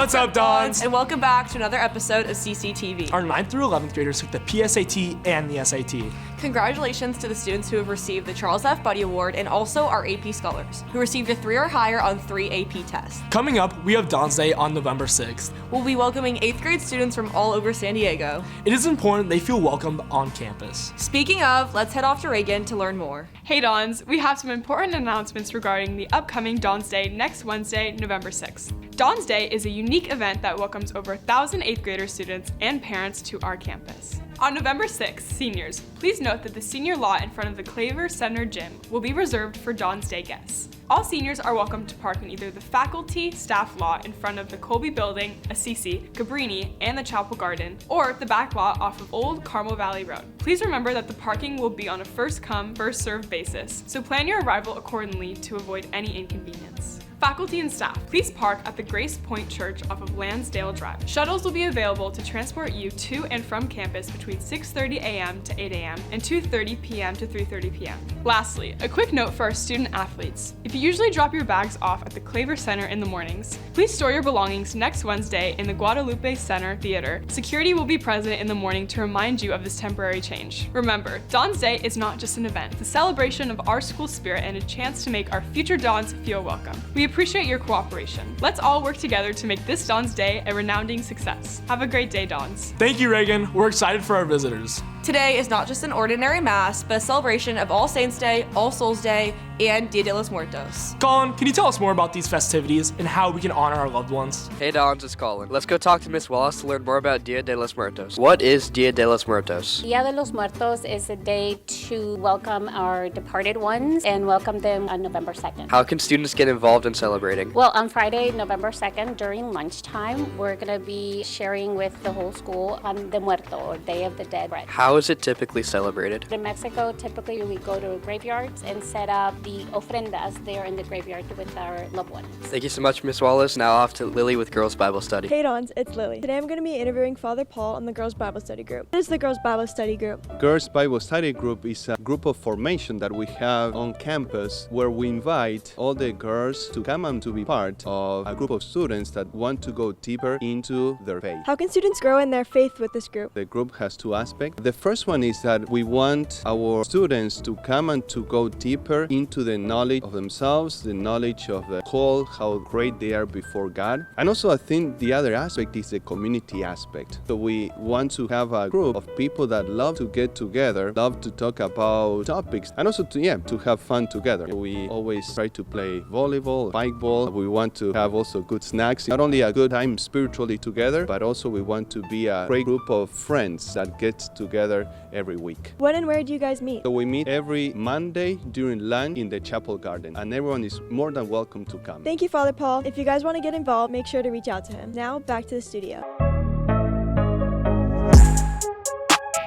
What's up, Dons? And welcome back to another episode of CCTV. Our 9th through 11th graders took the PSAT and the SAT. Congratulations to the students who have received the Charles F. Buddy Award and also our AP Scholars, who received a 3 or higher on 3 AP tests. Coming up, we have Dons Day on November 6th. We'll be welcoming 8th grade students from all over San Diego. It is important they feel welcomed on campus. Speaking of, let's head off to Reagan to learn more. Hey Dons, we have some important announcements regarding the upcoming Dons Day next Wednesday, November 6th. Dons Day is a unique event that welcomes over 1,000 8th grader students and parents to our campus. On November 6th, seniors, please note that the senior lot in front of the Claver Center gym will be reserved for Dons Day guests. All seniors are welcome to park in either the faculty staff lot in front of the Colby Building, Assisi, Cabrini, and the Chapel Garden, or the back lot off of Old Carmel Valley Road. Please remember that the parking will be on a first come, first served basis, so plan your arrival accordingly to avoid any inconvenience. Faculty and staff, please park at the Grace Point Church off of Lansdale Drive. Shuttles will be available to transport you to and from campus between 6:30 a.m. to 8 a.m. and 2:30 p.m. to 3:30 p.m. Lastly, a quick note for our student athletes. If you usually drop your bags off at the Claver Center in the mornings, please store your belongings next Wednesday in the Guadalupe Center Theater. Security will be present in the morning to remind you of this temporary change. Remember, Dons Day is not just an event, it's a celebration of our school spirit and a chance to make our future Dons feel welcome. We appreciate your cooperation. Let's all work together to make this Dons Day a resounding success. Have a great day, Dons. Thank you, Reagan. We're excited for our visitors. Today is not just an ordinary mass, but a celebration of All Saints Day, All Souls Day, and Dia de los Muertos. Colin, can you tell us more about these festivities and how we can honor our loved ones? Hey Dons, it's Colin. Let's go talk to Miss Wallace to learn more about Dia de los Muertos. What is Dia de los Muertos? Dia de los Muertos is a day to welcome our departed ones and welcome them on November 2nd. How can students get involved in celebrating? Well, on Friday, November 2nd, during lunchtime, we're going to be sharing with the whole school on the Muerto, or Day of the Dead bread. How is it typically celebrated? In Mexico, typically we go to graveyards and set up the ofrendas there in the graveyard with our loved ones. Thank you so much, Miss Wallace. Now off to Lily with Girls Bible Study. Hey Dons, it's Lily. Today I'm going to be interviewing Father Paul on the Girls Bible Study Group. What is the Girls Bible Study Group? Girls Bible Study Group is a group of formation that we have on campus where we invite all the girls to come and to be part of a group of students that want to go deeper into their faith. How can students grow in their faith with this group? The group has two aspects. The first one is that we want our students to come and to go deeper into the knowledge of themselves, the knowledge of the call, how great they are before God. And also I think the other aspect is the community aspect. So we want to have a group of people that love to get together, love to talk about topics, and also to have fun together. We always try to play volleyball, bike ball. We want to have also good snacks. Not only a good time spiritually together, but also we want to be a great group of friends that get together every week. When and where do you guys meet? So we meet every Monday during lunch in the Chapel Garden, and everyone is more than welcome to come. Thank you, Father Paul. If you guys want to get involved, make sure to reach out to him. Now, back to the studio.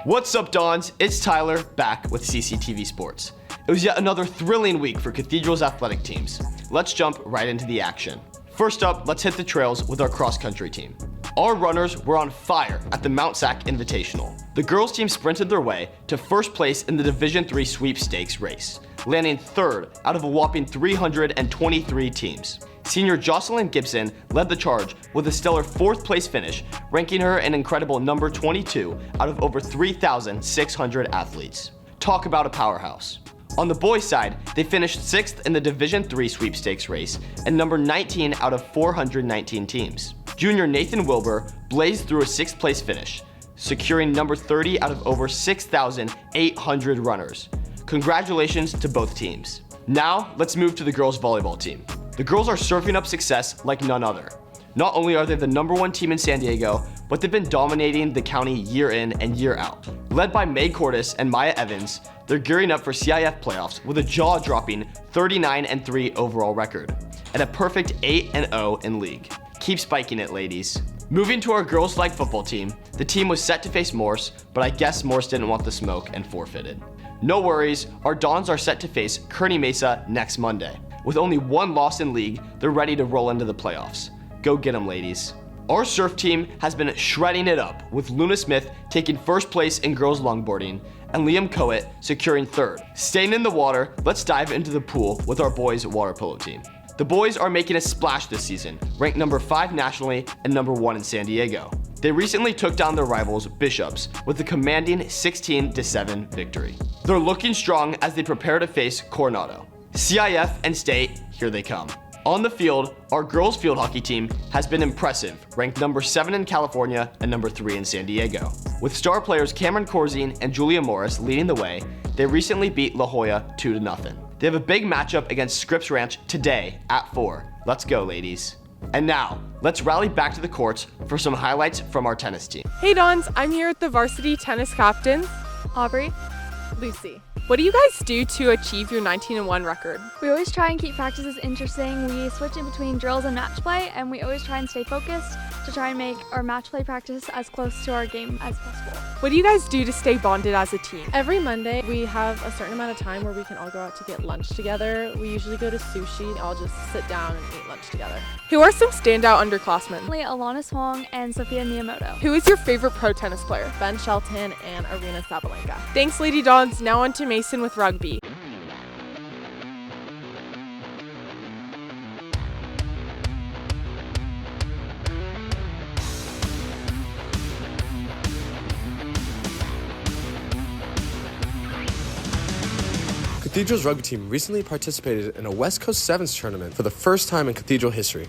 What's up, Dons? It's Tyler, back with CCTV Sports. It was yet another thrilling week for Cathedral's athletic teams. Let's jump right into the action. First up, let's hit the trails with our cross-country team. Our runners were on fire at the Mount Sac Invitational. The girls team sprinted their way to first place in the Division III sweepstakes race, landing third out of a whopping 323 teams. Senior Jocelyn Gibson led the charge with a stellar 4th place finish, ranking her an incredible number 22 out of over 3,600 athletes. Talk about a powerhouse. On the boys' side, they finished 6th in the Division III sweepstakes race and number 19 out of 419 teams. Junior Nathan Wilbur blazed through a 6th place finish, securing number 30 out of over 6,800 runners. Congratulations to both teams. Now, let's move to the girls' volleyball team. The girls are surfing up success like none other. Not only are they the number 1 team in San Diego, but they've been dominating the county year in and year out. Led by May Cordes and Maya Evans, they're gearing up for CIF playoffs with a jaw-dropping 39-3 overall record and a perfect 8-0 in league. Keep spiking it, ladies. Moving to our girls' flag football team, the team was set to face Morse, but I guess Morse didn't want the smoke and forfeited. No worries, our Dons are set to face Kearney Mesa next Monday. With only 1 loss in league, they're ready to roll into the playoffs. Go get them, ladies. Our surf team has been shredding it up, with Luna Smith taking first place in girls longboarding and Liam Coet securing third. Staying in the water, let's dive into the pool with our boys water polo team. The boys are making a splash this season, ranked number 5 nationally and number 1 in San Diego. They recently took down their rivals, Bishops, with a commanding 16-7 victory. They're looking strong as they prepare to face Coronado. CIF and State, here they come. On the field, our girls field hockey team has been impressive, ranked number 7 in California and number 3 in San Diego. With star players Cameron Corzine and Julia Morris leading the way, they recently beat La Jolla 2-0. They have a big matchup against Scripps Ranch today at 4. Let's go, ladies. And now, let's rally back to the courts for some highlights from our tennis team. Hey Dons, I'm here with the varsity tennis captains, Aubrey. Lucy. What do you guys do to achieve your 19-1 record? We always try and keep practices interesting. We switch in between drills and match play, and we always try and stay focused to try and make our match play practice as close to our game as possible. What do you guys do to stay bonded as a team? Every Monday, we have a certain amount of time where we can all go out to get lunch together. We usually go to sushi, all just sit down and eat lunch together. Who are some standout underclassmen? Alana Swong and Sophia Miyamoto. Who is your favorite pro tennis player? Ben Shelton and Arena Sabalenka. Thanks, Lady Dons. Now on to Mason with rugby. Cathedral's rugby team recently participated in a West Coast Sevens tournament for the first time in Cathedral history.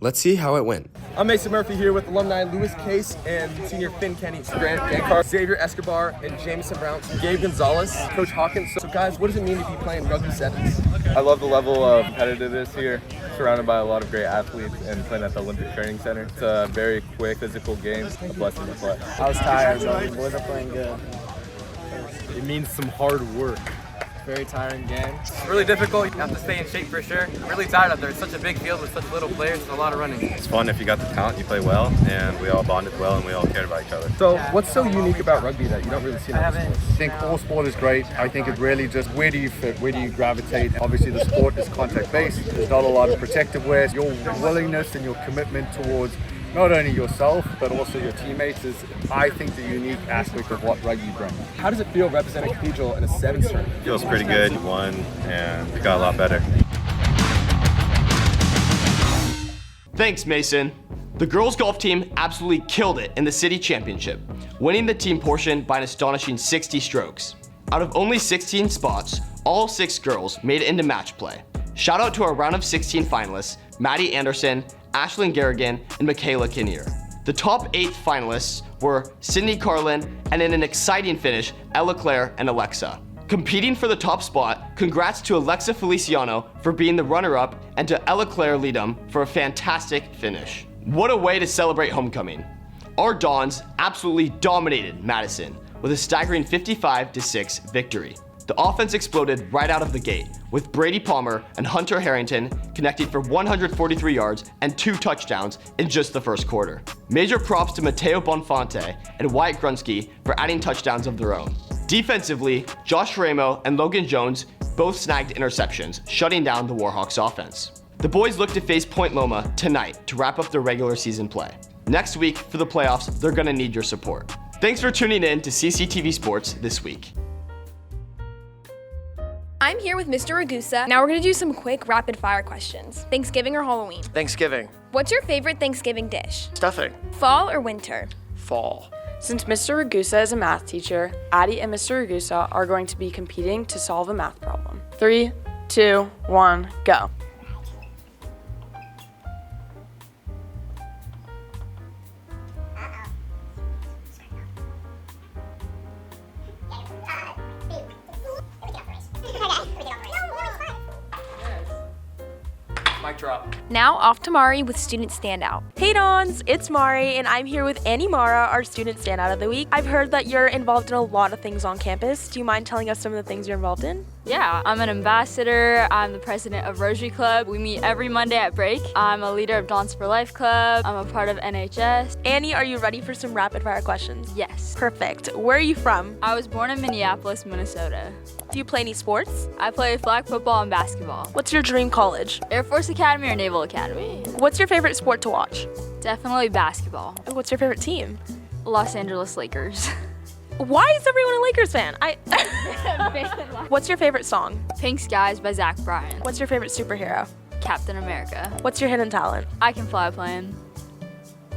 Let's see how it went. I'm Mason Murphy here with alumni Lewis Case and senior Finn Kenny, Grant Gankar, Xavier Escobar, and Jameson Brown, Gabe Gonzalez, Coach Hawkins. So guys, what does it mean to be playing rugby sevens? I love the level of competitiveness here, surrounded by a lot of great athletes and playing at the Olympic Training Center. It's a very quick, physical game, a blessing to play. I was tired, but the boys are playing good. It means some hard work. Very tiring game. It's really difficult. You have to stay in shape for sure. I'm really tired out there. It's such a big field with such little players and a lot of running. It's fun if you got the talent, you play well, and we all bonded well and we all cared about each other. So what's so unique about rugby that you don't really see in other sports? I think all sport is great. I think it really just, where do you fit? Where do you gravitate? Obviously the sport is contact-based. There's not a lot of protective wear. Your willingness and your commitment towards not only yourself, but also your teammates is, I think, the unique aspect of what rugby brings. How does it feel representing Cathedral in a sevens tournament? Feels pretty good. You won, and we got a lot better. Thanks, Mason. The girls golf team absolutely killed it in the city championship, winning the team portion by an astonishing 60 strokes. Out of only 16 spots, all 6 girls made it into match play. Shout out to our round of 16 finalists, Maddie Anderson, Ashlyn Garrigan, and Michaela Kinnear. The top 8 finalists were Sydney Carlin, and in an exciting finish, Ella Claire and Alexa. Competing for the top spot, congrats to Alexa Feliciano for being the runner-up and to Ella Claire Leadham for a fantastic finish. What a way to celebrate homecoming. Our Dons absolutely dominated Madison with a staggering 55-6 victory. The offense exploded right out of the gate, with Brady Palmer and Hunter Harrington connecting for 143 yards and 2 touchdowns in just the first quarter. Major props to Mateo Bonfante and Wyatt Grunsky for adding touchdowns of their own. Defensively, Josh Ramo and Logan Jones both snagged interceptions, shutting down the Warhawks offense. The boys look to face Point Loma tonight to wrap up their regular season play. Next week, for the playoffs, they're gonna need your support. Thanks for tuning in to CCTV Sports this week. I'm here with Mr. Ragusa. Now we're gonna do some quick rapid fire questions. Thanksgiving or Halloween? Thanksgiving. What's your favorite Thanksgiving dish? Stuffing. Fall or winter? Fall. Since Mr. Ragusa is a math teacher, Addie and Mr. Ragusa are going to be competing to solve a math problem. 3, 2, 1, go. Mic drop. Now off to Mari with Student Standout. Hey Dons, it's Mari and I'm here with Annie Mara, our Student Standout of the Week. I've heard that you're involved in a lot of things on campus. Do you mind telling us some of the things you're involved in? Yeah, I'm an ambassador. I'm the president of Rosary Club. We meet every Monday at break. I'm a leader of Dons for Life Club. I'm a part of NHS. Annie, are you ready for some rapid fire questions? Yes. Perfect. Where are you from? I was born in Minneapolis, Minnesota. Do you play any sports? I play flag football and basketball. What's your dream college? Air Force Academy or Naval Academy. What's your favorite sport to watch? Definitely basketball. What's your favorite team? Los Angeles Lakers. Why is everyone a Lakers fan? What's your favorite song? Pink Skies by Zach Bryan. What's your favorite superhero? Captain America. What's your hidden talent? I can fly a plane.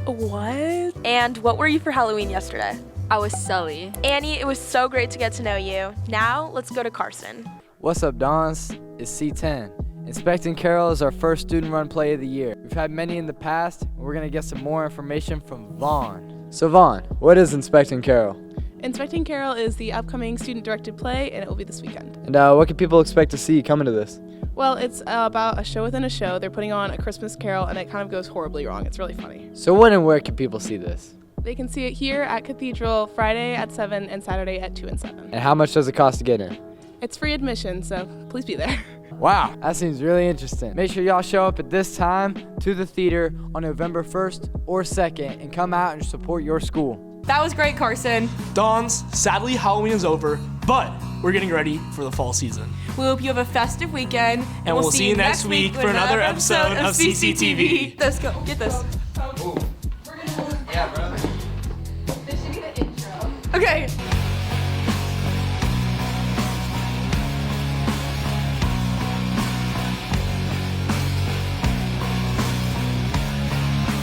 What? And what were you for Halloween yesterday? I was Sully. Annie, it was so great to get to know you. Now, let's go to Carson. What's up, Dons? It's C10. Inspecting Carol is our first student-run play of the year. We've had many in the past, and we're going to get some more information from Vaughn. So Vaughn, what is Inspecting Carol? Inspecting Carol is the upcoming student-directed play, and it will be this weekend. And what can people expect to see coming to this? Well, it's about a show within a show. They're putting on a Christmas Carol, and it kind of goes horribly wrong. It's really funny. So when and where can people see this? They can see it here at Cathedral Friday at 7 and Saturday at 2 and 7. And how much does it cost to get in? It's free admission, so please be there. Wow, that seems really interesting. Make sure y'all show up at this time to the theater on November 1st or 2nd and come out and support your school. That was great, Carson. Dons, sadly Halloween is over, but we're getting ready for the fall season. We hope you have a festive weekend. And we'll see you next week for another episode of CCTV. Let's go. Get this. Yeah, bro.